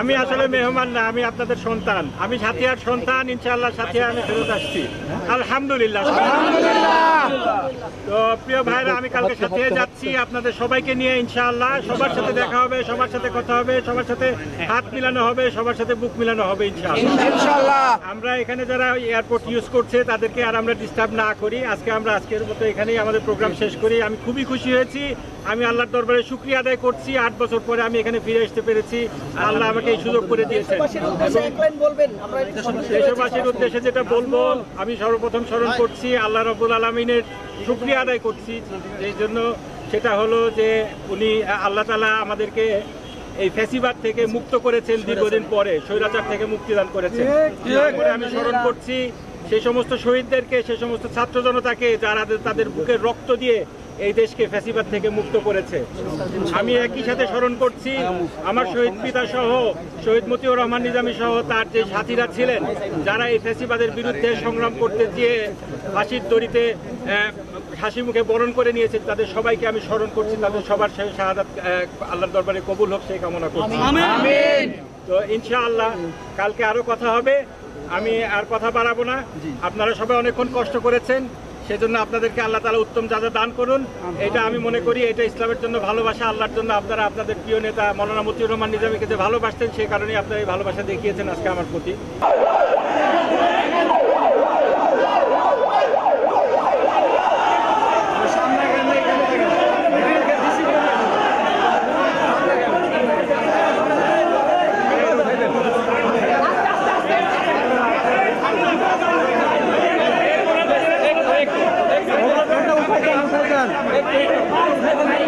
আমি আসলে মেহমান না, আমি আপনাদের সন্তান, আমি সাথিয়ার সন্তান। ইনশাআল্লাহ সাথিয়া আমি ফেরত আসছি, আলহামদুলিল্লাহ। তো প্রিয় ভাইরা, আমি কালকে সাথিয়া যাচ্ছি আপনাদের সবাইকে নিয়ে ইনশাআল্লাহ। সবার সাথে দেখা হবে, সবার সাথে কথা হবে, সবার সাথে হাত মিলানো হবে, সবার সাথে বুক মিলানো হবে ইনশাআল্লাহ। আমরা এখানে যারা এয়ারপোর্ট ইউজ করছে তাদেরকে আর আমরা ডিস্টার্ব না করি। আজকের মতো এখানেই আমাদের প্রোগ্রাম শেষ করি। আমি খুবই খুশি হয়েছি, আমি আল্লাহর দরবারে শুকরিয়া আদায় করছি। 8 বছর পরে আমি এখানে ফিরে আসতে পেরেছি, আল্লাহ আমাকে এই সুযোগ করে দিয়েছেন। দেশবাসীর উদ্দেশ্যে যেটা বলবো, আমি সর্বপ্রথম স্মরণ করছি আল্লাহ রাব্বুল আলামিনের শুকরিয়া আদায় করছি। এই জন্য সেটা হলো যে উনি আল্লাহ তাআলা আমাদেরকে এই ফ্যাসিবাদ থেকে মুক্ত করেছেন, দীর্ঘদিন পরে স্বৈরাচার থেকে মুক্তিদান করেছেন। তারপরে আমি স্মরণ করছি সেই সমস্ত শহীদদেরকে, সেই সমস্ত ছাত্র জনতাকে যারা তাদের বুকের রক্ত দিয়ে এই দেশকে ফ্যাসিবাদ থেকে মুক্ত করেছে। আমি একই সাথে স্মরণ করছি আমার শহীদ পিতা সহ, শহীদ মতিউর রহমান নিজামী সহ তার যে সাথীরা ছিলেন, যারা এই ফ্যাসিবাদের বিরুদ্ধে সংগ্রাম করতে গিয়ে ফাঁসির দড়িতে হাসি মুখে বরণ করে নিয়েছে, তাদের সবাইকে আমি স্মরণ করছি। তাদের সবার শাহাদাত আল্লাহর দরবারে কবুল হোক সেই কামনা করছি। তো ইনশাআল্লাহ কালকে আরো কথা হবে, আমি আর কথা বাড়াবো না। আপনারা সবাই অনেকক্ষণ কষ্ট করেছেন, সেজন্য আপনাদেরকে আল্লাহ তাআলা উত্তম যাজা দান করুন। এটা আমি মনে করি এটা ইসলামের জন্য ভালোবাসা, আল্লাহর জন্য। আপনারা আপনাদের প্রিয় নেতা মাওলানা মতিউর রহমান নিজামীকে যে ভালোবাসতেন, সেই কারণেই আপনারা এই ভালোবাসা দেখিয়েছেন আজকে আমার প্রতি। Hey,